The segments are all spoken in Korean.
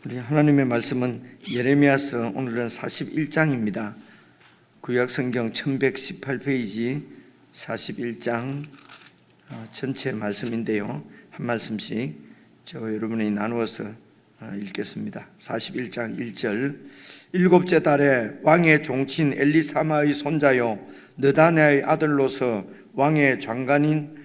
우리 하나님의 말씀은 예레미야서 오늘은 41장입니다. 구약성경 1118페이지 41장 전체 말씀인데요. 한 말씀씩 여러분이 나누어서 읽겠습니다. 41장 1절. 일곱째 달에 왕의 종친 엘리사마의 손자요 느다냐의 아들로서 왕의 장관인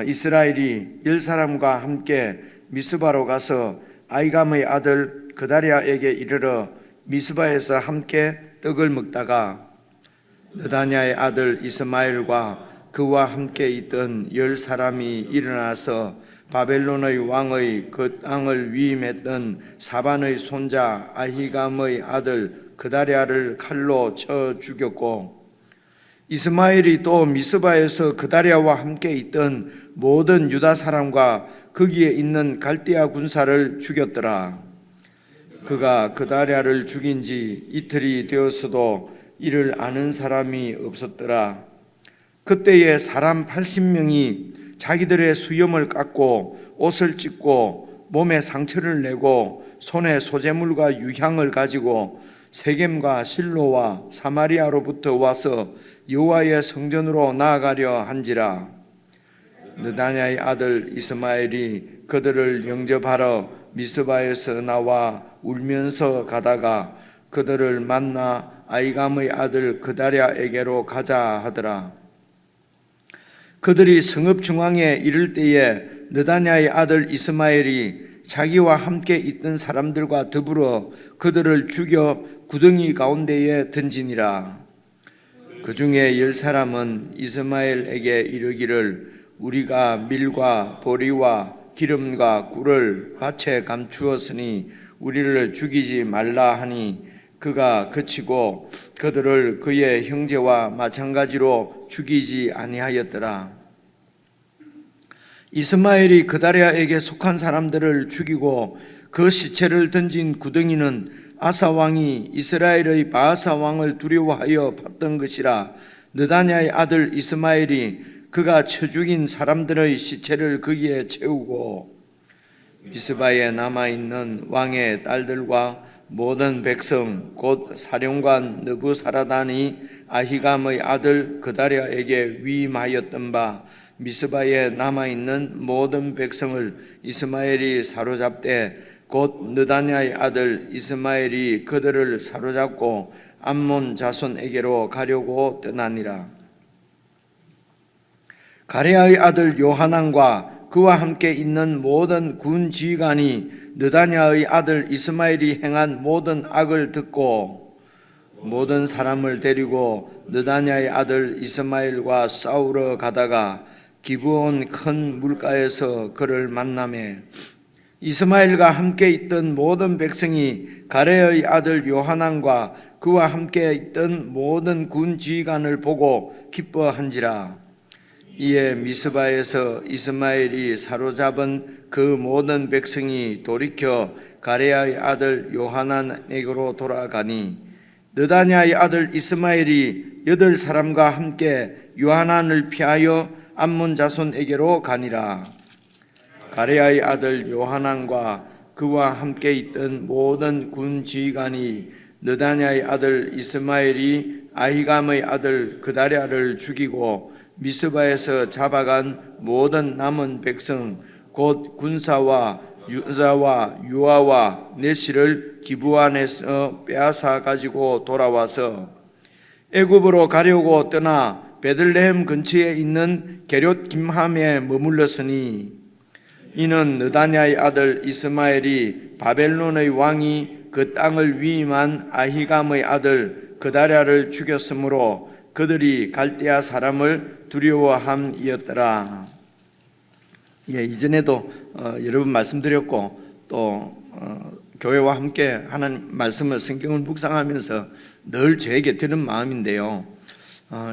이스라엘이 10사람과 함께 미스바로 가서 아히감의 아들 그다랴에게 이르러 미스바에서 함께 떡을 먹다가 느다냐의 아들 이스마엘과 그와 함께 있던 10사람이 일어나서 바벨론의 왕의 그 땅을 위임했던 사반의 손자 아히감의 아들 그다랴를 칼로 쳐 죽였고, 이스마엘이 또 미스바에서 그다랴와 함께 있던 모든 유다 사람과 거기에 있는 갈대아 군사를 죽였더라. 그가 그다랴를 죽인 지 이틀이 되었어도 이를 아는 사람이 없었더라. 그때에 사람 80명이 자기들의 수염을 깎고 옷을 찢고 몸에 상처를 내고 손에 소재물과 유향을 가지고 세겜과 실로와 사마리아로부터 와서 여호와의 성전으로 나아가려 한지라. 느다냐의 아들 이스마엘이 그들을 영접하러 미스바에서 나와 울면서 가다가 그들을 만나 아히감의 아들 그다랴에게로 가자 하더라. 그들이 성읍 중앙에 이를 때에 느다냐의 아들 이스마엘이 자기와 함께 있던 사람들과 더불어 그들을 죽여 구덩이 가운데에 던지니라. 그 중에 10사람은 이스마엘에게 이르기를 우리가 밀과 보리와 기름과 꿀을 밭에 감추었으니 우리를 죽이지 말라 하니 그가 그치고 그들을 그의 형제와 마찬가지로 죽이지 아니하였더라. 이스마엘이 그다랴에게 속한 사람들을 죽이고 그 시체를 던진 구덩이는 아사 왕이 이스라엘의 바아사 왕을 두려워하여 봤던 것이라. 느다냐의 아들 이스마엘이 그가 쳐 죽인 사람들의 시체를 거기에 채우고 미스바에 남아있는 왕의 딸들과 모든 백성 곧 사령관 느부사라단이 아히감의 아들 그다랴에게 위임하였던 바 미스바에 남아있는 모든 백성을 이스마엘이 사로잡되 곧 느다냐의 아들 이스마엘이 그들을 사로잡고 암몬 자손에게로 가려고 떠나니라. 가레아의 아들 요하난과 그와 함께 있는 모든 군 지휘관이 느다냐의 아들 이스마엘이 행한 모든 악을 듣고 모든 사람을 데리고 느다냐의 아들 이스마엘과 싸우러 가다가 기브온 큰 물가에서 그를 만나매 이스마엘과 함께 있던 모든 백성이 가레아의 아들 요하난과 그와 함께 있던 모든 군 지휘관을 보고 기뻐한지라. 이에 미스바에서 이스마엘이 사로잡은 그 모든 백성이 돌이켜 가레아의 아들 요하난에게로 돌아가니 느다냐의 아들 이스마엘이 8사람과 함께 요하난을 피하여 암몬 자손에게로 가니라. 가레아의 아들 요하난과 그와 함께 있던 모든 군 지휘관이 느다냐의 아들 이스마엘이 아히감의 아들 그다랴를 죽이고 미스바에서 잡아간 모든 남은 백성 곧 군사와 유자와 유아와 내시를 기브안에서 빼앗아 가지고 돌아와서 애굽으로 가려고 떠나 베들레헴 근처에 있는 게돛 김함에 머물렀으니 이는 느다냐의 아들 이스마엘이 바벨론의 왕이 그 땅을 위임한 아히감의 아들 그다랴를 죽였으므로 그들이 갈대아 사람을 두려워함이었더라. 이전에도 여러 번 말씀드렸고 또 교회와 함께 하는 말씀을 성경을 묵상하면서 늘 저에게 드는 마음인데요.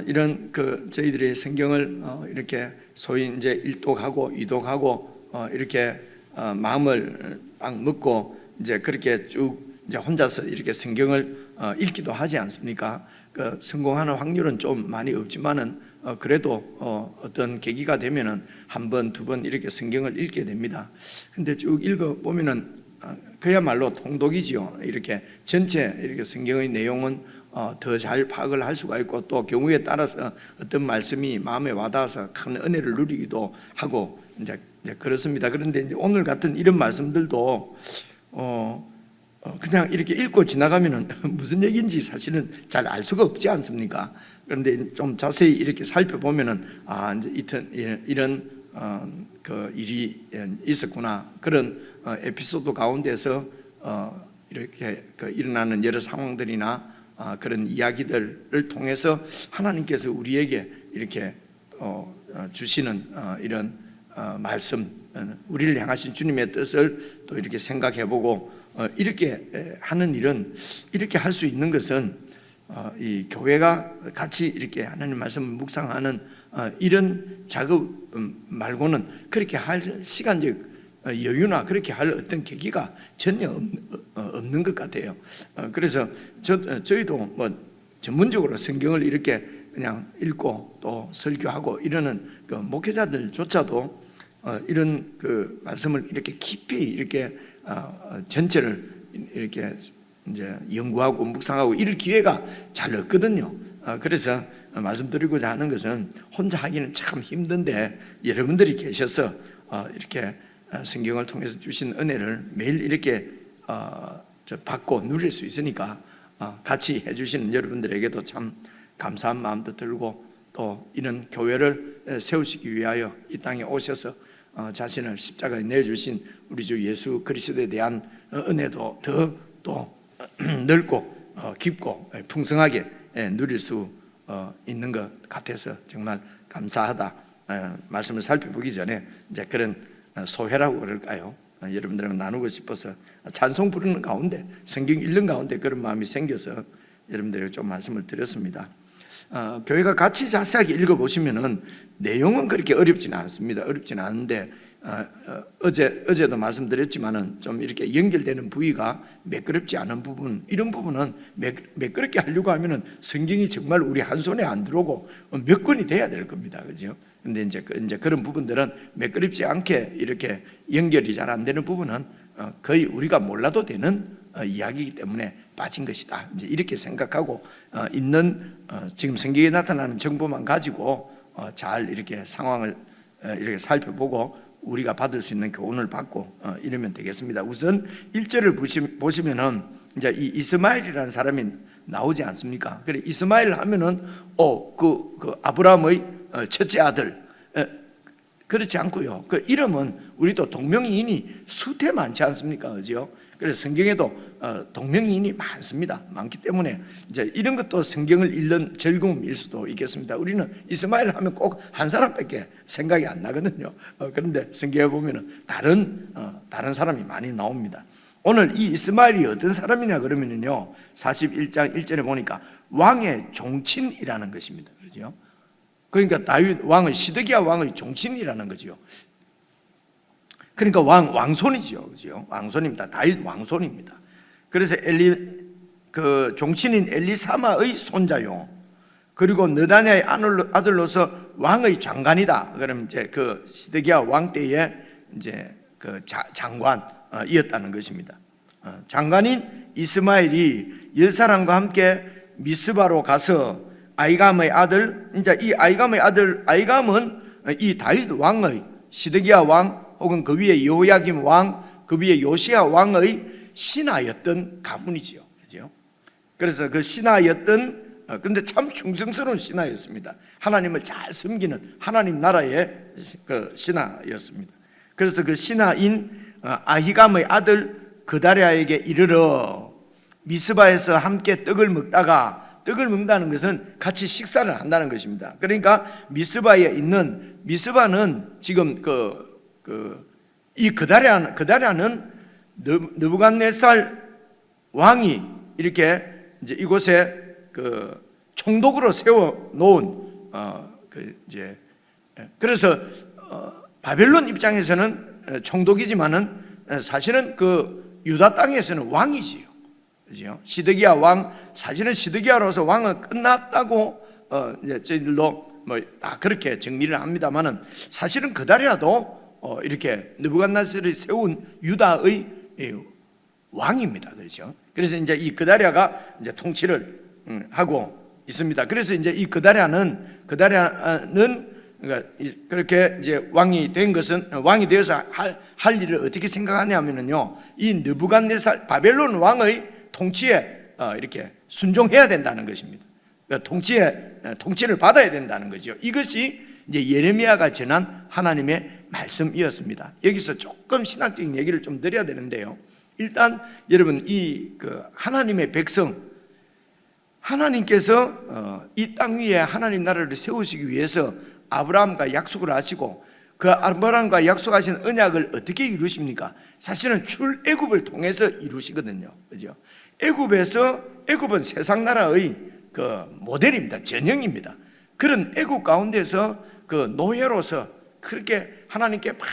이런 저희들이 성경을 이렇게 소위 이제 일독하고 이독하고 이렇게 마음을 딱 먹고 이제 그렇게 쭉 이제 혼자서 이렇게 성경을 읽기도 하지 않습니까? 성공하는 확률은 좀 많이 없지만은 그래도 어떤 계기가 되면은 한 번, 두 번 이렇게 성경을 읽게 됩니다. 근데 쭉 읽어 보면은 그야말로 통독이지요. 이렇게 전체 이렇게 성경의 내용은 더 잘 파악을 할 수가 있고, 또 경우에 따라서 어떤 말씀이 마음에 와닿아서 큰 은혜를 누리기도 하고 이제 그렇습니다. 그런데 이제 오늘 같은 이런 말씀들도 그냥 이렇게 읽고 지나가면은 무슨 얘기인지 사실은 잘 알 수가 없지 않습니까? 그런데 좀 자세히 이렇게 살펴보면은 이제 이런 그 일이 있었구나, 그런 에피소드 가운데서 이렇게 일어나는 여러 상황들이나 그런 이야기들을 통해서 하나님께서 우리에게 이렇게 주시는 이런 말씀, 우리를 향하신 주님의 뜻을 또 이렇게 생각해보고 이렇게 하는 일은, 이렇게 할 수 있는 것은 이 교회가 같이 이렇게 하나님 말씀을 묵상하는 이런 작업 말고는 그렇게 할 시간적 여유나 그렇게 할 어떤 계기가 전혀 없는 것 같아요. 그래서 저희도 뭐 전문적으로 성경을 이렇게 그냥 읽고 또 설교하고 이러는 그 목회자들조차도 이런 그 말씀을 이렇게 깊이 이렇게 전체를 이렇게 이제 연구하고 묵상하고 이럴 기회가 잘 없거든요. 그래서 말씀드리고자 하는 것은 혼자 하기는 참 힘든데, 여러분들이 계셔서 이렇게 성경을 통해서 주신 은혜를 매일 이렇게 받고 누릴 수 있으니까 같이 해주시는 여러분들에게도 참 감사한 마음도 들고, 또 이런 교회를 세우시기 위하여 이 땅에 오셔서 자신을 십자가에 내주신 우리 주 예수 그리스도에 대한 은혜도 더 또 넓고 깊고 풍성하게 누릴 수 있는 것 같아서 정말 감사하다. 말씀을 살펴보기 전에 이제 그런 소회라고 그럴까요? 여러분들과 나누고 싶어서 찬송 부르는 가운데, 성경 읽는 가운데 그런 마음이 생겨서 여러분들에게 좀 말씀을 드렸습니다. 교회가 같이 자세하게 읽어보시면은 내용은 그렇게 어렵지는 않습니다. 어렵지는 않은데 어제도 말씀드렸지만은 좀 이렇게 연결되는 부위가 매끄럽지 않은 부분, 이런 부분은 매끄럽게 하려고 하면은 성경이 정말 우리 한 손에 안 들어오고 몇 권이 돼야 될 겁니다, 그죠? 근데 이제 그런 부분들은 매끄럽지 않게 이렇게 연결이 잘 안 되는 부분은 거의 우리가 몰라도 되는 이야기이기 때문에 빠진 것이다, 이제 이렇게 생각하고 있는 지금 성경에 나타나는 정보만 가지고 잘 이렇게 상황을 이렇게 살펴보고 우리가 받을 수 있는 교훈을 받고 이러면 되겠습니다. 우선 1절을 보시면은 이제 이 이스마엘이라는 사람이 나오지 않습니까? 그래, 이스마엘 하면은 그 아브라함의 첫째 아들, 그렇지 않고요. 그 이름은 우리도 동명이인이 수태 많지 않습니까? 그죠? 그래서 성경에도 동명이인이 많기 때문에 이제 이런 것도 성경을 읽는 즐거움일 수도 있겠습니다. 우리는 이스마엘 하면 꼭 한 사람밖에 생각이 안 나거든요. 그런데 성경에 보면은 다른 사람이 많이 나옵니다. 오늘 이 이스마엘이 어떤 사람이냐 그러면요, 41장 1절에 보니까 왕의 종친이라는 것입니다. 그죠? 그러니까 다윗 왕의, 시드기야 왕의 종친이라는 거죠. 그러니까 왕손이죠, 그죠? 왕손입니다. 다윗 왕손입니다. 그래서 종친인 엘리사마의 손자요. 그리고 느다냐의 아들로서 왕의 장관이다. 그럼 이제 그 시드기야 왕 때에 이제 그 장관이었다는 것입니다. 장관인 이스마엘이 10사람과 함께 미스바로 가서 아이감의 아들, 이제 이 아이감의 아들, 아이감은 이 다윗 왕의, 시드기야 왕 혹은 그 위에 여호야김 왕, 그 위에 요시야 왕의 신하였던 가문이지요. 그죠? 그래서 그 신하였던, 근데 참 충성스러운 신하였습니다. 하나님을 잘 섬기는 하나님 나라의 그 신하였습니다. 그래서 그 신하인 아히감의 아들 그다랴에게 이르러 미스바에서 함께 떡을 먹다는 것은 같이 식사를 한다는 것입니다. 그러니까 미스바에 있는, 미스바는 지금 이 그다랴는 느부갓네살 왕이 이렇게 이제 이곳에 그 총독으로 세워 놓은 그래서 바벨론 입장에서는 총독이지만은 사실은 그 유다 땅에서는 왕이지요. 그죠? 시드기야 왕, 사실은 시드기야로서 왕은 끝났다고 이제 저희들도 뭐 다 그렇게 정리를 합니다만은 사실은 그다랴도 이렇게 느부갓네살이 세운 유다의 왕입니다. 그렇죠? 그래서 이제 이 그다랴가 이제 통치를 하고 있습니다. 그래서 이제 이 그다랴는 그러니까 그렇게 이제 왕이 된 것은, 왕이 되어서 할 일을 어떻게 생각하냐면요, 이 느부갓네살 바벨론 왕의 통치에 이렇게 순종해야 된다는 것입니다. 그러니까 통치를 받아야 된다는 거죠. 이것이 이제 예레미야가 전한 하나님의 말씀이었습니다. 여기서 조금 신학적인 얘기를 좀 드려야 되는데요. 일단 여러분, 이 하나님의 백성, 하나님께서 이 땅 위에 하나님 나라를 세우시기 위해서 아브라함과 약속을 하시고, 그 아브라함과 약속하신 언약을 어떻게 이루십니까? 사실은 출애굽을 통해서 이루시거든요. 그죠? 애굽은 세상 나라의 모델입니다. 전형입니다. 그런 애굽 가운데서 노예로서 그렇게 하나님께 막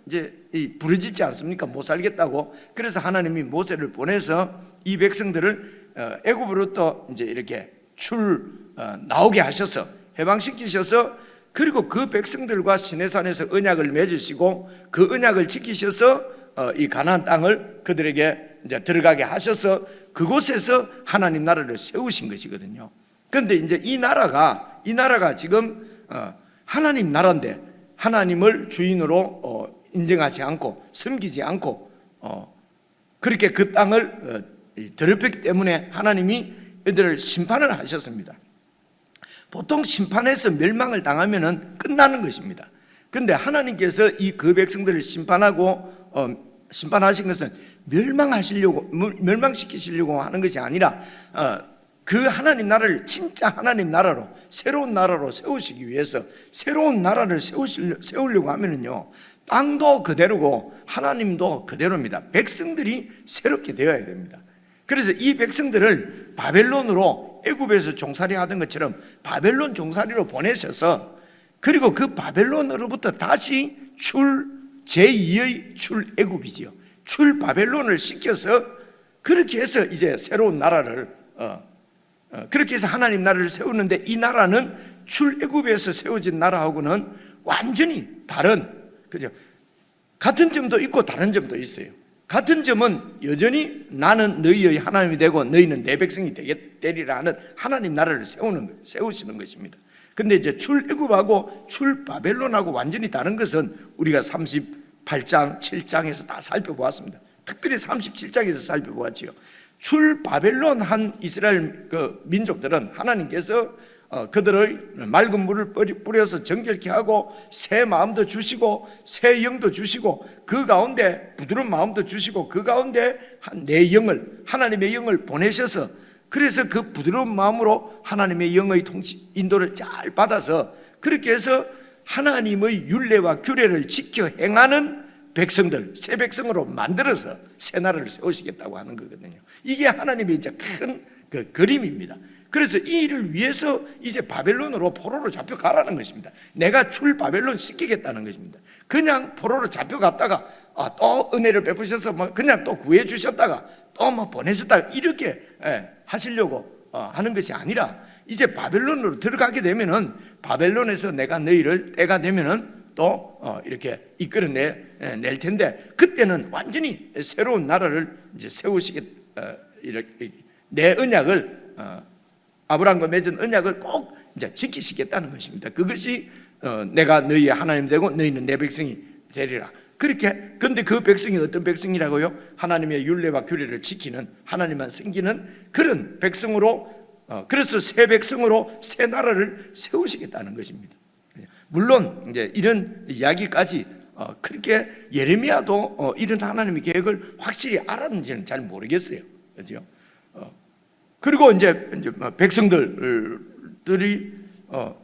이제 부르짖지 않습니까? 못 살겠다고. 그래서 하나님이 모세를 보내서 이 백성들을 애굽으로부터 이제 이렇게 나오게 하셔서 해방시키셔서, 그리고 그 백성들과 시내산에서 언약을 맺으시고 그 언약을 지키셔서 이 가나안 땅을 그들에게 이제 들어가게 하셔서 그곳에서 하나님 나라를 세우신 것이거든요. 그런데 이제 이 나라가 지금 하나님 나라인데 하나님을 주인으로 인정하지 않고 섬기지 않고 그렇게 그 땅을 더럽혔기 때문에 하나님이 이들을 심판을 하셨습니다. 보통 심판해서 멸망을 당하면 끝나는 것입니다. 그런데 하나님께서 이 백성들을 심판하신 것은 멸망시키시려고 하는 것이 아니라 그 하나님 나라를 진짜 하나님 나라로, 새로운 나라로 세우시기 위해서, 새로운 나라를 세우려고 하면은요, 땅도 그대로고 하나님도 그대로입니다. 백성들이 새롭게 되어야 됩니다. 그래서 이 백성들을 바벨론으로, 애굽에서 종살이 하던 것처럼 바벨론 종살이로 보내셔서, 그리고 그 바벨론으로부터 다시 제2의 출애굽이지요. 바벨론을 시켜서 그렇게 해서 이제 새로운 나라를 그렇게 해서 하나님 나라를 세우는데, 이 나라는 출애굽에서 세워진 나라하고는 완전히 다른, 그죠? 같은 점도 있고 다른 점도 있어요. 같은 점은 여전히 나는 너희의 하나님이 되고 너희는 내 백성이 되리라는 하나님 나라를 세우시는 것입니다. 근데 이제 출애굽하고 바벨론하고 완전히 다른 것은 우리가 38장, 7장에서 다 살펴보았습니다. 특별히 37장에서 살펴보았지요. 바벨론 한 이스라엘 민족들은 하나님께서 그들의 맑은 물을 뿌려서 정결케 하고 새 마음도 주시고 새 영도 주시고 그 가운데 부드러운 마음도 주시고 그 가운데 내 영을, 하나님의 영을 보내셔서, 그래서 그 부드러운 마음으로 하나님의 영의 인도를 잘 받아서 그렇게 해서 하나님의 율례와 규례를 지켜 행하는 백성들, 새 백성으로 만들어서 새 나라를 세우시겠다고 하는 거거든요. 이게 하나님의 이제 큰 그림입니다. 그래서 이 일을 위해서 이제 바벨론으로 포로로 잡혀가라는 것입니다. 내가 바벨론 시키겠다는 것입니다. 그냥 포로로 잡혀갔다가 또 은혜를 베푸셔서 그냥 또 구해주셨다가 또 보내셨다가 이렇게 하시려고 하는 것이 아니라, 이제 바벨론으로 들어가게 되면은 바벨론에서 내가 너희를 때가 되면은 또 이렇게 이끌어낼 텐데, 그때는 완전히 새로운 나라를 이제 내 언약을, 아브라함과 맺은 언약을 꼭 이제 지키시겠다는 것입니다. 그것이 내가 너희의 하나님 되고 너희는 내 백성이 되리라. 그렇게. 근데 그 백성이 어떤 백성이라고요? 하나님의 율례와 규례를 지키는, 하나님만 섬기는 그런 백성으로, 그래서 새 백성으로 새 나라를 세우시겠다는 것입니다. 물론 이제 이런 이야기까지 그렇게 예레미야도 이런 하나님의 계획을 확실히 알았는지는 잘 모르겠어요. 그렇죠? 그리고 이제 백성들이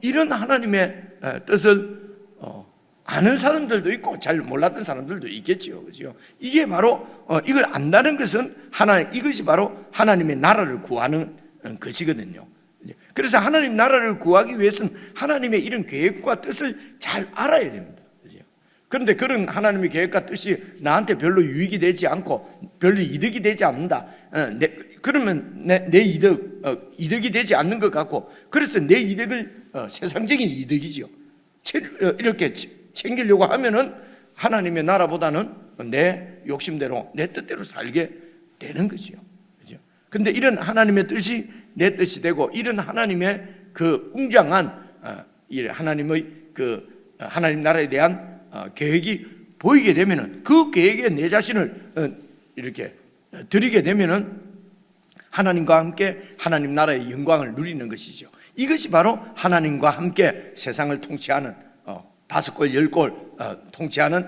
이런 하나님의 뜻을 아는 사람들도 있고 잘 몰랐던 사람들도 있겠죠. 그렇죠? 이게 바로 이걸 안다는 것은 이것이 바로 하나님의 나라를 구하는 것이거든요. 그래서 하나님 나라를 구하기 위해서는 하나님의 이런 계획과 뜻을 잘 알아야 됩니다. 그런데 그런 하나님의 계획과 뜻이 나한테 별로 유익이 되지 않고 별로 이득이 되지 않는다. 그러면 내 이득이 되지 않는 것 같고, 그래서 내 이득을 세상적인 이득이죠. 이렇게 챙기려고 하면은 하나님의 나라보다는 내 욕심대로, 내 뜻대로 살게 되는 거죠. 그죠? 근데 이런 하나님의 뜻이 내 뜻이 되고, 이런 하나님의 그 웅장한 하나님의 그 하나님 나라에 대한 계획이 보이게 되면은, 그 계획에 내 자신을 이렇게 드리게 되면은 하나님과 함께 하나님 나라의 영광을 누리는 것이죠. 이것이 바로 하나님과 함께 세상을 통치하는 5골 10골 통치하는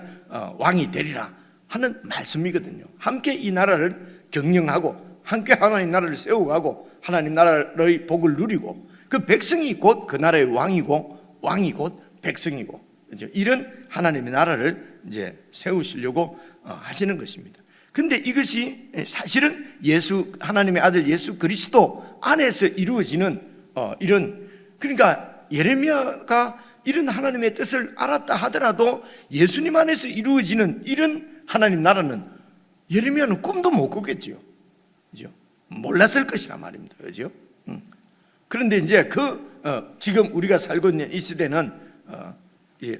왕이 되리라 하는 말씀이거든요. 함께 이 나라를 경영하고 함께 하나님 나라를 세워가고 하나님 나라의 복을 누리고, 그 백성이 곧 그 나라의 왕이고 왕이 곧 백성이고, 이런 하나님의 나라를 이제 세우시려고 하시는 것입니다. 근데 이것이 사실은 하나님의 아들 예수 그리스도 안에서 이루어지는 이런, 그러니까 예레미야가 이런 하나님의 뜻을 알았다 하더라도 예수님 안에서 이루어지는 이런 하나님 나라는 예레미야는 꿈도 못 꾸겠죠. 그죠? 몰랐을 것이란 말입니다. 그죠? 그런데 이제 지금 우리가 살고 있는 이 시대는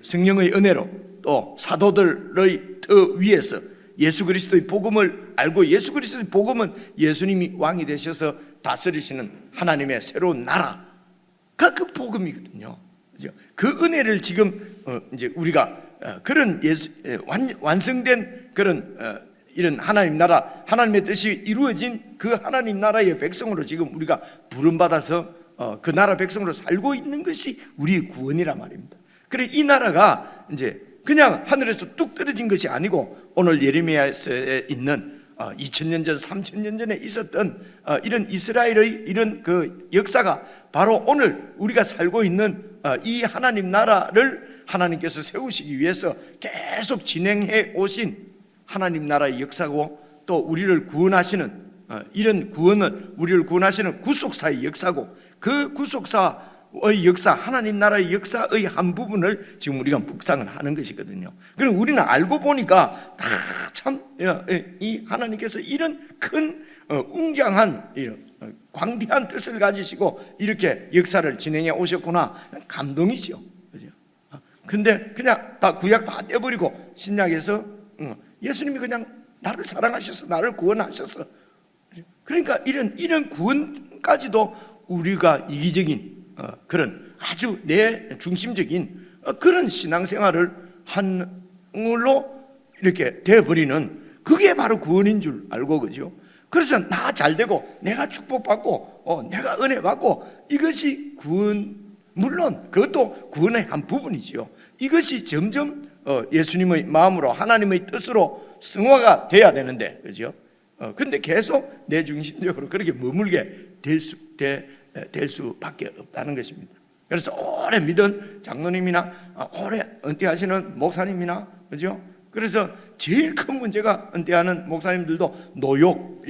성령의 은혜로 또 사도들의 더 위에서 예수 그리스도의 복음을 알고, 예수 그리스도의 복음은 예수님이 왕이 되셔서 다스리시는 하나님의 새로운 나라가 그 복음이거든요. 그죠? 그 은혜를 지금 이제 우리가 그런 완성된 그런 이런 하나님 나라, 하나님의 뜻이 이루어진 그 하나님 나라의 백성으로 지금 우리가 부름받아서 그 나라 백성으로 살고 있는 것이 우리의 구원이란 말입니다. 그래, 이 나라가 이제 그냥 하늘에서 뚝 떨어진 것이 아니고, 오늘 예레미야에 있는 2000년 전, 3000년 전에 있었던 이런 이스라엘의 이런 그 역사가 바로 오늘 우리가 살고 있는 이 하나님 나라를 하나님께서 세우시기 위해서 계속 진행해 오신 하나님 나라의 역사고, 또 우리를 구원하시는 이런 우리를 구원하시는 구속사의 역사고, 그 구속사의 역사, 하나님 나라의 역사의 한 부분을 지금 우리가 묵상을 하는 것이거든요. 그리고 우리는 알고 보니까 다 참 이 하나님께서 이런 큰 웅장한 광대한 뜻을 가지시고 이렇게 역사를 진행해 오셨구나, 감동이죠. 그죠? 근데 그냥 다 구약 다 떼버리고 신약에서 예수님이 그냥 나를 사랑하셔서 나를 구원하셔서, 그러니까 이런 구원까지도 우리가 이기적인 그런 아주 내 중심적인 그런 신앙생활을 한 걸로 이렇게 되어버리는, 그게 바로 구원인 줄 알고, 그죠? 그래서 나 잘되고 내가 축복받고 내가 은혜 받고, 이것이 구원, 물론 그것도 구원의 한 부분이지요. 이것이 점점 예수님의 마음으로 하나님의 뜻으로 승화가 돼야 되는데, 그죠? 근데 계속 내 중심적으로 그렇게 머물게 될 수밖에 없다는 것입니다. 그래서 오래 믿은 장로님이나 오래 은퇴하시는 목사님이나, 그죠? 그래서 제일 큰 문제가, 은퇴하는 목사님들도 노역,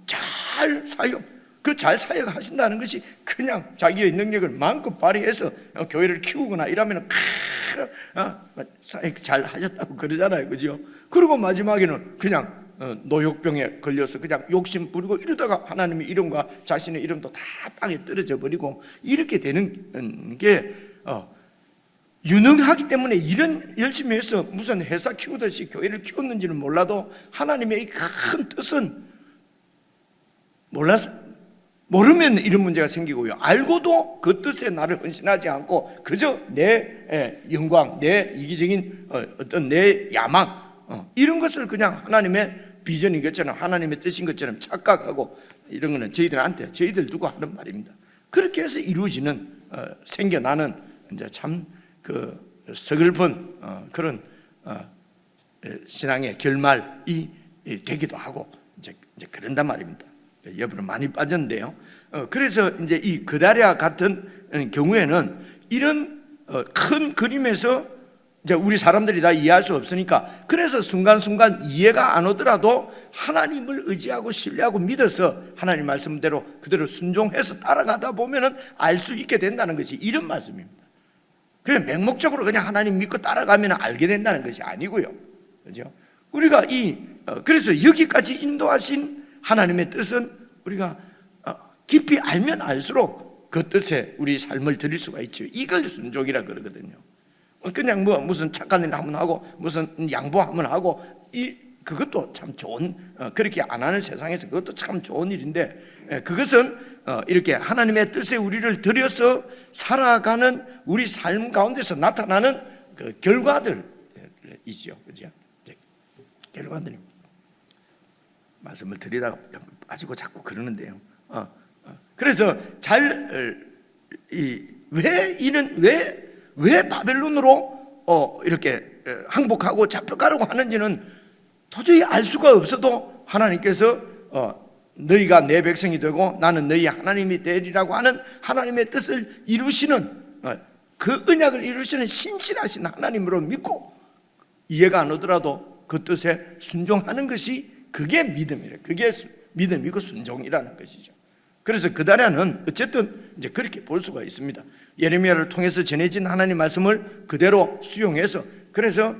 잘 사역, 그 잘 사역하신다는 것이 그냥 자기의 능력을 마음껏 발휘해서 교회를 키우거나 이러면 사역 잘 하셨다고 그러잖아요, 그죠? 그리고 마지막에는 그냥 노역병에 걸려서 그냥 욕심 부리고 이러다가 하나님의 이름과 자신의 이름도 다 땅에 떨어져 버리고, 이렇게 되는 게 유능하기 때문에 이런 열심히 해서 무슨 회사 키우듯이 교회를 키웠는지는 몰라도 하나님의 이 큰 뜻은 모르면 이런 문제가 생기고요, 알고도 그 뜻에 나를 헌신하지 않고 그저 내 영광, 내 이기적인 어떤 내 야망, 이런 것을 그냥 하나님의 비전인 것처럼, 하나님의 뜻인 것처럼 착각하고, 이런 거는 저희들 두고 하는 말입니다. 그렇게 해서 이루어지는 생겨나는 이제 참 그 서글픈 그런 신앙의 결말이 되기도 하고 이제 그런단 말입니다. 여러분 많이 빠졌는데요. 그래서 이제 이 그다랴 같은 경우에는 이런 큰 그림에서 이제 우리 사람들이 다 이해할 수 없으니까, 그래서 순간순간 이해가 안 오더라도 하나님을 의지하고 신뢰하고 믿어서 하나님 말씀대로 그대로 순종해서 따라가다 보면은 알 수 있게 된다는 것이 이런 말씀입니다. 그냥 맹목적으로 그냥 하나님 믿고 따라가면 알게 된다는 것이 아니고요, 그죠? 우리가 그래서 여기까지 인도하신 하나님의 뜻은 우리가 깊이 알면 알수록 그 뜻에 우리 삶을 드릴 수가 있죠. 이걸 순종이라 그러거든요. 그냥 무슨 착한 일 한번 하고 무슨 양보 한번 하고 그것도 참 좋은, 그렇게 안 하는 세상에서 그것도 참 좋은 일인데, 그것은 이렇게 하나님의 뜻에 우리를 들여서 살아가는 우리 삶 가운데서 나타나는 그 결과들이죠. 그죠? 결과들입니다. 말씀을 드리다가 빠지고 자꾸 그러는데요. 그래서 왜 바벨론으로 이렇게 항복하고 잡혀가려고 하는지는 도저히 알 수가 없어도 하나님께서 너희가 내 백성이 되고 나는 너희 하나님이 되리라고 하는 하나님의 뜻을 이루시는, 그 언약을 이루시는 신실하신 하나님으로 믿고 이해가 안 오더라도 그 뜻에 순종하는 것이 그게 믿음이래요. 그게 믿음이고 순종이라는 것이죠. 그래서 그다라는 어쨌든 이제 그렇게 볼 수가 있습니다. 예레미야를 통해서 전해진 하나님 말씀을 그대로 수용해서, 그래서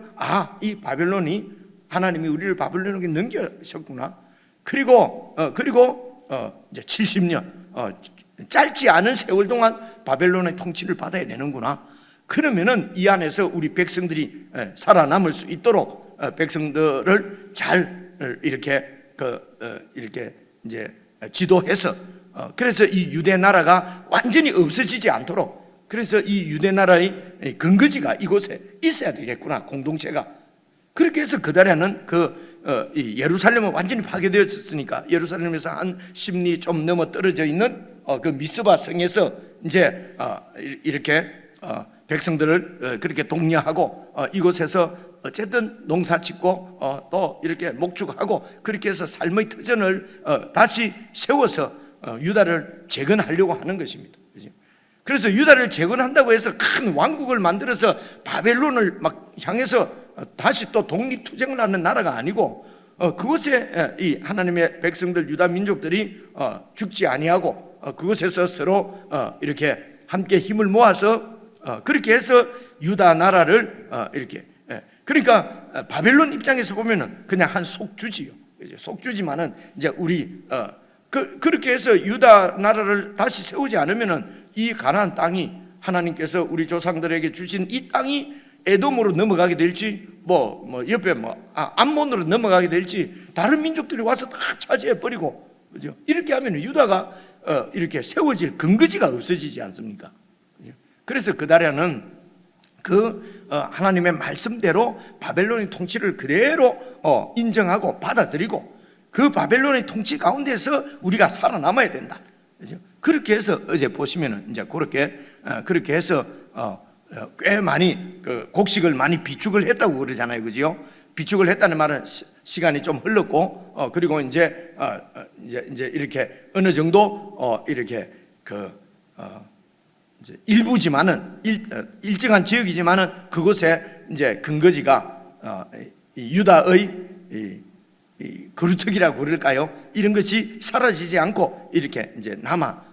이 바벨론이, 하나님이 우리를 바벨론에게 넘기셨구나. 그리고 이제 70년 짧지 않은 세월 동안 바벨론의 통치를 받아야 되는구나. 그러면은 이 안에서 우리 백성들이 살아남을 수 있도록 백성들을 잘 이렇게 이제 지도해서, 그래서 이 유대 나라가 완전히 없어지지 않도록, 그래서 이 유대 나라의 근거지가 이곳에 있어야 되겠구나, 공동체가. 그렇게 해서 그다라는 이 예루살렘은 완전히 파괴되었으니까 예루살렘에서 한 10리 좀 넘어 떨어져 있는 그 미스바 성에서 이제 이렇게 백성들을 그렇게 독려하고 이곳에서 어쨌든 농사 짓고 또 이렇게 목축하고 그렇게 해서 삶의 터전을 다시 세워서 유다를 재건하려고 하는 것입니다. 그래서 유다를 재건한다고 해서 큰 왕국을 만들어서 바벨론을 막 향해서 다시 또 독립투쟁을 하는 나라가 아니고, 그곳에 이 하나님의 백성들 유다 민족들이 죽지 아니하고 그곳에서 서로 이렇게 함께 힘을 모아서 그렇게 해서 유다 나라를 이렇게, 그러니까 바벨론 입장에서 보면은 그냥 한 속주지요. 속주지만은 이제 우리 그렇게 해서 유다 나라를 다시 세우지 않으면은 이 가나안 땅이, 하나님께서 우리 조상들에게 주신 이 땅이 에돔으로 넘어가게 될지, 옆에 암몬으로 넘어가게 될지, 다른 민족들이 와서 다 차지해 버리고, 그죠? 이렇게 하면 유다가 이렇게 세워질 근거지가 없어지지 않습니까? 그래서 그다라는 하나님의 말씀대로 바벨론의 통치를 그대로 인정하고 받아들이고, 그 바벨론의 통치 가운데서 우리가 살아남아야 된다. 그죠? 그렇게 해서 어제 보시면은 이제 그렇게 해서 꽤 많이 곡식을 많이 비축을 했다고 그러잖아요, 그죠? 비축을 했다는 말은 시간이 좀 흘렀고, 그리고 이제 이렇게 어느 정도 이렇게 이제 일부지만은 일정한 지역이지만은 그곳에 이제 근거지가 유다의 이 거루터기라고 그럴까요? 이런 것이 사라지지 않고 이렇게 이제 남아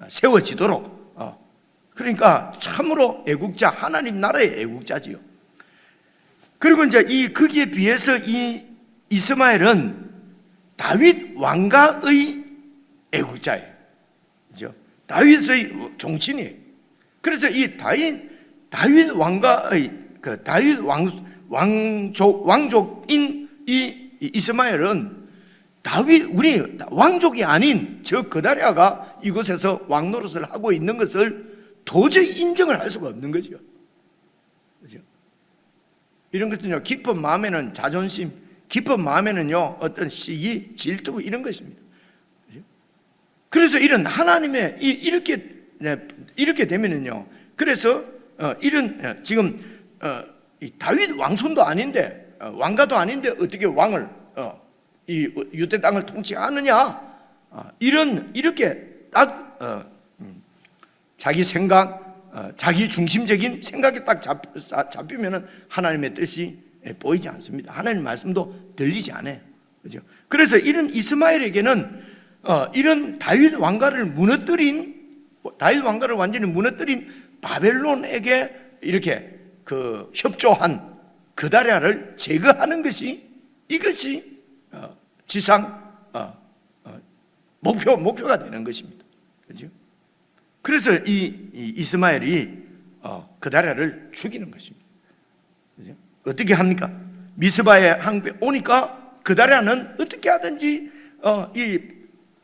세워지도록, 그러니까 참으로 애국자, 하나님 나라의 애국자지요. 그리고 이제 거기에 비해서 이 이스마엘은 다윗 왕가의 애국자예요. 그죠? 다윗의 종친이에요. 그래서 이 다윗 왕가의 다윗 왕족인 이 이스마엘은 우리 왕족이 아닌 저 그다랴가 이곳에서 왕 노릇을 하고 있는 것을 도저히 인정을 할 수가 없는 거죠. 그죠? 이런 것은요, 깊은 마음에는 자존심, 깊은 마음에는요, 어떤 시기, 질투 이런 것입니다. 그죠? 그래서 이런 하나님의 이렇게 되면은요, 그래서 지금 이 다윗 왕손도 아닌데, 왕가도 아닌데 어떻게 왕을 이 유대 땅을 통치하느냐? 이렇게 딱 자기 생각, 자기 중심적인 생각이 딱 잡히면은 하나님의 뜻이 보이지 않습니다. 하나님 말씀도 들리지 않아요. 그죠? 그래서 이런 이스마엘에게는 이런 다윗 왕가를 완전히 무너뜨린 바벨론에게 이렇게 협조한 그다랴를 제거하는 것이, 이것이 지상 목표가 되는 것입니다. 그죠? 그래서 이 이스마엘이 그다랴를 죽이는 것입니다. 그죠? 어떻게 합니까? 미스바에 항구에 오니까 그다랴는 어떻게 하든지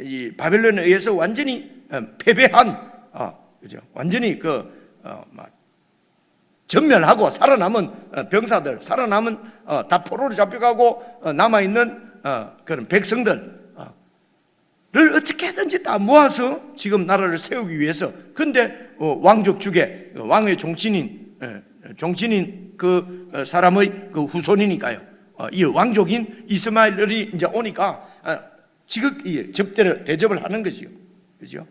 이 바벨론에 의해서 완전히 패배한, 그죠? 완전히 전멸하고 살아남은 병사들, 살아남은 다 포로로 잡혀가고 남아 있는 그런 백성들. 를 어떻게든지 다 모아서 지금 나라를 세우기 위해서. 근데 왕족 중에 왕의 종친인 그 사람의 그 후손이니까요, 이 왕족인 이스마엘이 이제 오니까 지극히 대접을 하는 것이요, 그죠?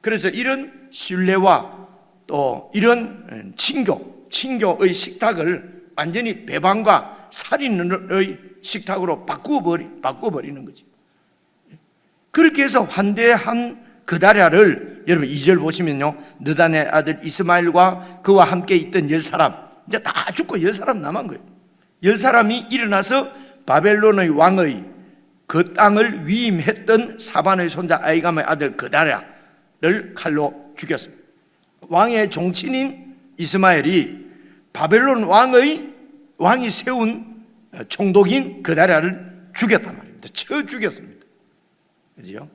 그래서 이런 신뢰와 또 이런 친교의 식탁을 완전히 배반과 살인의 식탁으로 바꾸어버리는 거죠. 그렇게 해서 환대한 그다랴를, 여러분 2절 보시면요, 느단의 아들 이스마엘과 그와 함께 있던 10사람, 이제 다 죽고 10사람 남은 거예요. 10사람이 일어나서 바벨론의 왕의 그 땅을 위임했던 사반의 손자 아이감의 아들 그다랴를 칼로 죽였습니다. 왕의 종친인 이스마엘이 바벨론 왕이 세운 총독인 그다랴를 죽였단 말입니다. 쳐 죽였습니다. 그죠?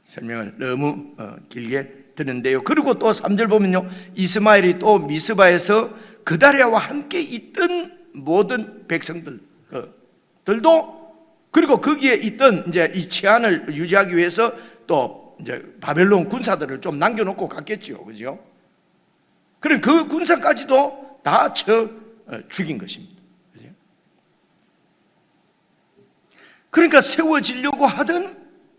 설명을 너무 길게 드는데요. 그리고 또 3절 보면요, 이스마엘이 또 미스바에서 그다랴와 함께 있던 모든 백성들도, 그리고 거기에 있던 이제 이 치안을 유지하기 위해서 또 이제 바벨론 군사들을 좀 남겨놓고 갔겠죠, 그죠? 그럼 그 군사까지도 다 쳐 죽인 것입니다. 그러니까 세워지려고 하던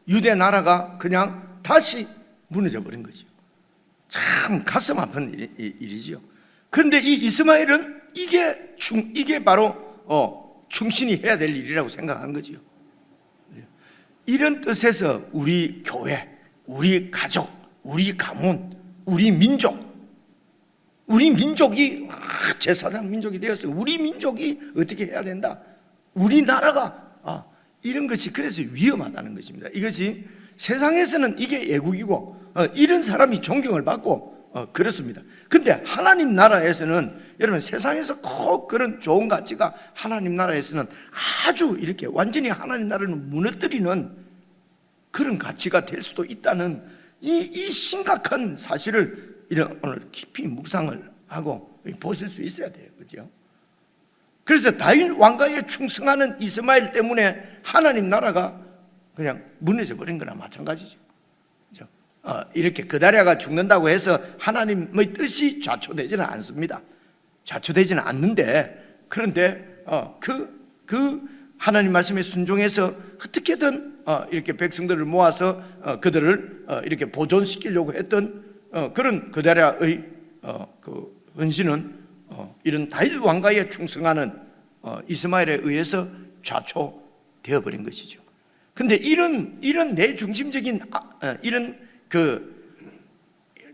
유대 나라가 그냥 다시 무너져 버린 거죠. 참 가슴 아픈 일이지요. 그런데 이 이스마엘은 이게 바로 충신이 해야 될 일이라고 생각한 거죠. 이런 뜻에서 우리 교회, 우리 가족, 우리 가문, 우리 민족이 제사장 민족이 되었어요. 우리 민족이 어떻게 해야 된다. 우리나라가 이런 것이 그래서 위험하다는 것입니다. 이것이 세상에서는 이게 애국이고 이런 사람이 존경을 받고 그렇습니다. 근데 하나님 나라에서는, 여러분 세상에서 꼭 그런 좋은 가치가 하나님 나라에서는 아주 이렇게 완전히 하나님 나라를 무너뜨리는 그런 가치가 될 수도 있다는 이 심각한 사실을 오늘 깊이 묵상을 하고 보실 수 있어야 돼요. 그죠? 그래서 다윗 왕가에 충성하는 이스마엘 때문에 하나님 나라가 그냥 무너져 버린 거나 마찬가지죠. 그렇죠? 이렇게 그다랴가 죽는다고 해서 하나님의 뜻이 좌초되지는 않습니다. 좌초되지는 않는데, 그런데 그 하나님 말씀에 순종해서 어떻게든 이렇게 백성들을 모아서 그들을 이렇게 보존시키려고 했던 그런 그다랴의 그 헌신은 이런 다윗 왕가에 충성하는 이스마엘에 의해서 좌초되어 버린 것이죠. 근데 이런 내 중심적인 이런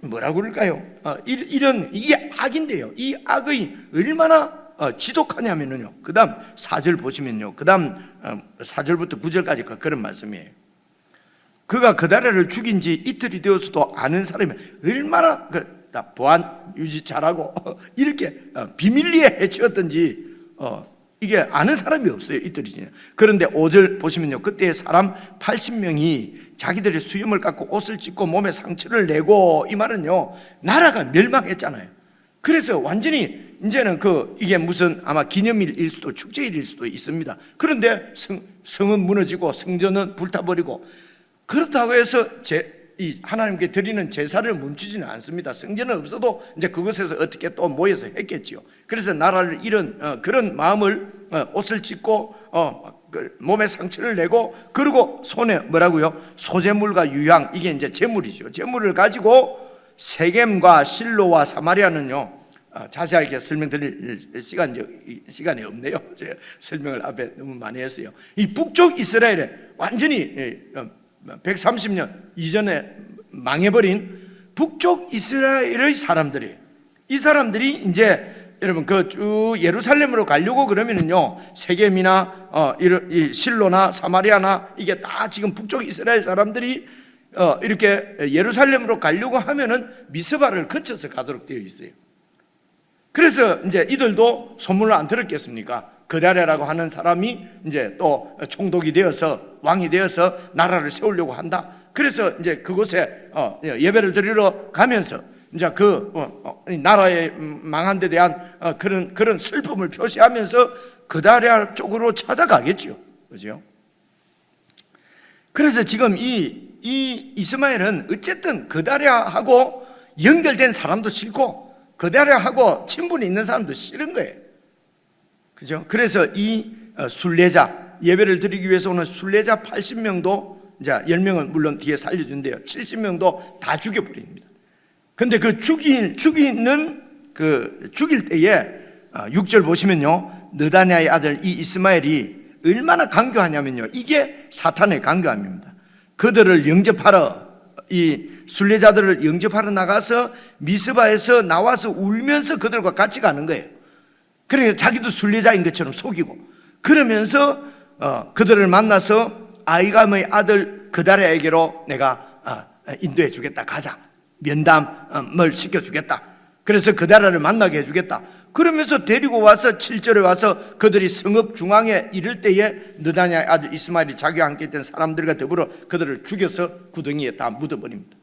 뭐라고 그럴까요? 이게 악인데요. 이 악의 얼마나 지독하냐면요. 그다음 4절 보시면요. 그다음 4절부터 9절까지 그런 말씀이에요. 그가 그다랴를 죽인 지 이틀이 되어서도 아는 사람이 얼마나 보안 유지 잘하고 이렇게 비밀리에 해치웠던지 이게 아는 사람이 없어요. 이틀이 지나. 그런데 5절 보시면요, 그때 사람 80명이 자기들의 수염을 깎고 옷을 찢고 몸에 상처를 내고, 이 말은요 나라가 멸망했잖아요. 그래서 완전히 이제는 이게 무슨 아마 기념일일 수도 축제일일 수도 있습니다. 그런데 성은 무너지고 성전은 불타버리고, 그렇다고 해서 이 하나님께 드리는 제사를 멈추지는 않습니다. 성전은 없어도 이제 그것에서 어떻게 또 모여서 했겠지요. 그래서 나라를 잃은 그런 마음을 옷을 찢고 몸에 상처를 내고, 그리고 손에 뭐라고요? 소재물과 유향, 이게 이제 재물이죠. 재물을 가지고 세겜과 실로와 사마리아는요, 자세하게 설명드릴 시간이 없네요. 제가 설명을 앞에 너무 많이 했어요. 이 북쪽 이스라엘에 완전히 130년 이전에 망해버린 북쪽 이스라엘의 사람들이, 이 사람들이 이제 여러분 쭉 예루살렘으로 가려고 그러면은요, 세겜이나 이 실로나 사마리아나 이게 다 지금 북쪽 이스라엘 사람들이 이렇게 예루살렘으로 가려고 하면은 미스바를 거쳐서 가도록 되어 있어요. 그래서 이제 이들도 소문을 안 들었겠습니까? 그다랴라고 하는 사람이 이제 또 총독이 되어서 왕이 되어서 나라를 세우려고 한다. 그래서 이제 그곳에 예배를 드리러 가면서 이제 그 나라의 망한 데 대한 그런 슬픔을 표시하면서 그다랴 쪽으로 찾아가겠죠. 그죠? 그래서 지금 이 이스마엘은 어쨌든 그다랴하고 연결된 사람도 싫고 그다랴하고 친분이 있는 사람도 싫은 거예요. 그죠? 그래서 이 순례자, 예배를 드리기 위해서 오는 순례자 80명도 이제 10명은 물론 뒤에 살려준대요. 70명도 다 죽여버립니다. 근데 그 죽일 때에 6절 보시면요, 느다냐의 아들 이 이스마엘이 얼마나 강교하냐면요, 이게 사탄의 강교함입니다. 그들을 영접하러, 이 순례자들을 영접하러 나가서 미스바에서 나와서 울면서 그들과 같이 가는 거예요. 그러니까 자기도 순례자인 것처럼 속이고, 그러면서 그들을 만나서 아이감의 아들 그다랴에게로 내가 인도해 주겠다, 가자, 면담을 시켜주겠다, 그래서 그다랴를 만나게 해주겠다. 그러면서 데리고 와서 7절에 와서 그들이 성읍 중앙에 이를 때에 느다냐의 아들 이스마엘이 자기와 함께 있던 사람들과 더불어 그들을 죽여서 구덩이에 다 묻어버립니다.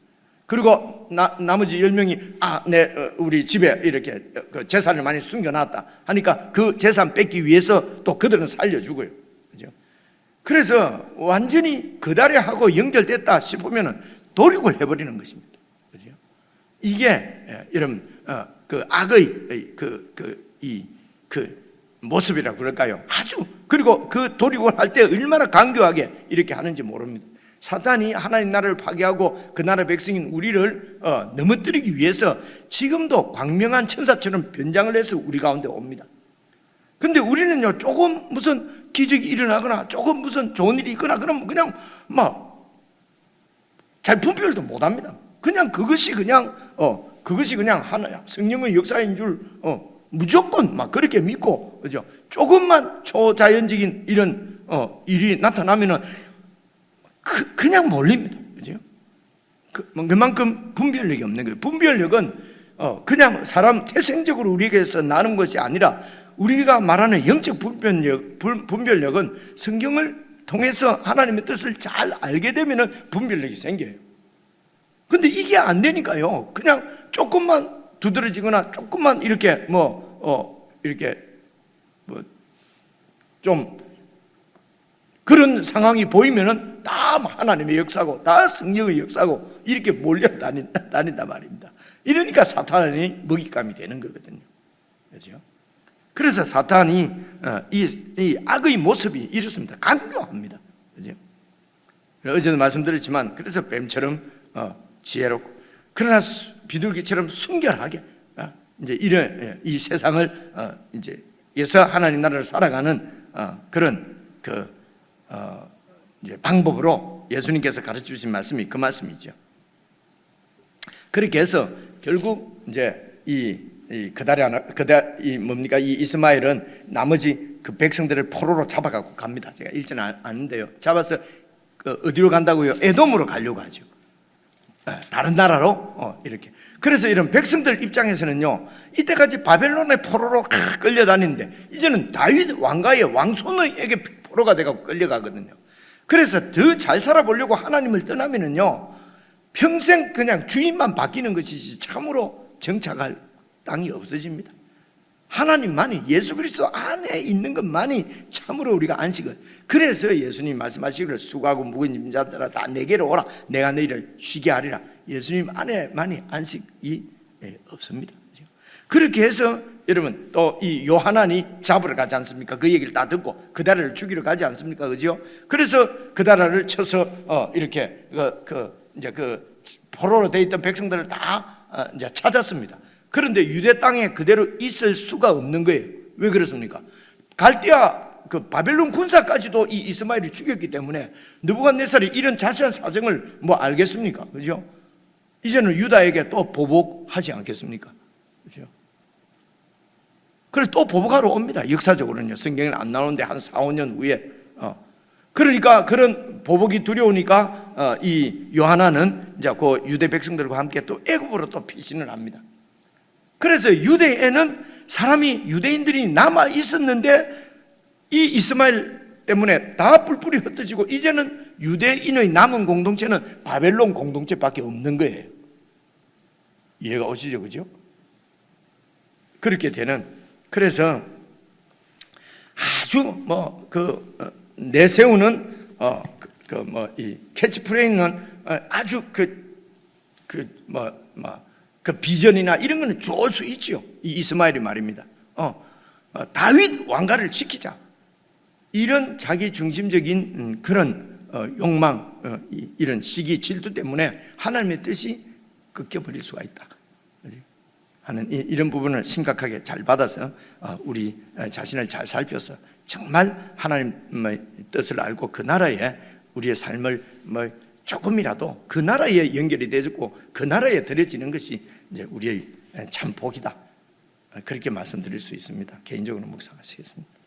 그리고 나머지 10명이 우리 집에 이렇게 그 재산을 많이 숨겨놨다 하니까 그 재산 뺏기 위해서 또 그들은 살려주고요. 그죠? 그래서 완전히 그다랴하고 연결됐다 싶으면 도륙을 해버리는 것입니다. 그죠? 이게 여러분 그 악의 그 모습이라고 그럴까요? 아주, 그리고 그 도륙을 할 때 얼마나 강교하게 이렇게 하는지 모릅니다. 사탄이 하나님 나라를 파괴하고 그 나라 백성인 우리를 넘어뜨리기 위해서 지금도 광명한 천사처럼 변장을 해서 우리 가운데 옵니다. 근데 우리는요, 조금 무슨 기적이 일어나거나 조금 무슨 좋은 일이 있거나 그러면 그냥 잘 분별도 못합니다. 그냥 그것이 그냥 하나야, 성령의 역사인 줄 무조건 막 그렇게 믿고, 그죠? 조금만 초자연적인 이런 일이 나타나면은 그냥 몰립니다. 그죠? 그만큼 분별력이 없는 거예요. 분별력은 그냥 사람 태생적으로 우리에게서 나는 것이 아니라 우리가 말하는 영적 분별력은 성경을 통해서 하나님의 뜻을 잘 알게 되면은 분별력이 생겨요. 근데 이게 안 되니까요, 그냥 조금만 두드러지거나 조금만 이렇게 좀 그런 상황이 보이면은 다 하나님의 역사고 다 성령의 역사고 이렇게 몰려다닌단 말입니다. 이러니까 사탄이 먹잇감이 되는 거거든요. 그렇죠? 그래서 사탄이 이 악의 모습이 이렇습니다. 강교합니다. 그렇죠? 어제도 말씀드렸지만, 그래서 뱀처럼 지혜롭고 그러나 비둘기처럼 순결하게 이제 이런 이 세상을 이제에서 하나님 나라를 살아가는 그런 이제 방법으로 예수님께서 가르쳐 주신 말씀이 그 말씀이죠. 그렇게 해서 결국 이제 이 이스마엘은 나머지 그 백성들을 포로로 잡아가고 갑니다. 제가 읽지는 않는데요. 잡아서 어디로 간다고요? 에돔으로 가려고 하죠. 다른 나라로 이렇게. 그래서 이런 백성들 입장에서는요, 이때까지 바벨론의 포로로 끌려다니는데 이제는 다윗 왕가의 왕손에게 포로가 돼가고 끌려가거든요. 그래서 더 잘 살아보려고 하나님을 떠나면은요, 평생 그냥 주인만 바뀌는 것이지 참으로 정착할 땅이 없어집니다. 하나님만이, 예수 그리스도 안에 있는 것만이 참으로 우리가 안식을. 그래서 예수님 말씀하시기를 수고하고 무거운 짐 자들아 다 내게로 오라, 내가 너희를 쉬게 하리라. 예수님 안에만이 안식이 없습니다. 그렇게 해서 여러분 또 이 요하난이 잡으러 가지 않습니까? 그 얘기를 다 듣고 그다라를 죽이러 가지 않습니까? 그죠? 그래서 그다라를 쳐서 이렇게 이제 포로로 돼 있던 백성들을 다 이제 찾았습니다. 그런데 유대 땅에 그대로 있을 수가 없는 거예요. 왜 그렇습니까? 갈대아 바벨론 군사까지도 이 이스마엘을 죽였기 때문에 느부갓네살이 이런 자세한 사정을 알겠습니까? 그죠? 이제는 유다에게 또 보복하지 않겠습니까? 그죠? 그래서 또 보복하러 옵니다. 역사적으로는요. 성경에는 안 나오는데 한 4, 5년 후에. 그러니까 그런 보복이 두려우니까 이 요하나는 이제 그 유대 백성들과 함께 또 애굽으로 또 피신을 합니다. 그래서 유대에는 유대인들이 남아 있었는데 이 이스마엘 때문에 다 뿔뿔이 흩어지고 이제는 유대인의 남은 공동체는 바벨론 공동체밖에 없는 거예요. 이해가 오시죠, 그죠? 그렇게 되는, 그래서 아주 내세우는 이 캐치프레이는 아주 그 비전이나 이런 거는 좋을 수 있죠. 이 이스마엘이 말입니다. 다윗 왕가를 지키자. 이런 자기 중심적인 그런 욕망, 이런 시기 질투 때문에 하나님의 뜻이 꺾여버릴 수가 있다 하는 이런 부분을 심각하게 잘 받아서 우리 자신을 잘 살펴서 정말 하나님의 뜻을 알고 그 나라에 우리의 삶을 조금이라도 그 나라에 연결이 되어지고 그 나라에 드려지는 것이 이제 우리의 참 복이다. 그렇게 말씀드릴 수 있습니다. 개인적으로 묵상하시겠습니다.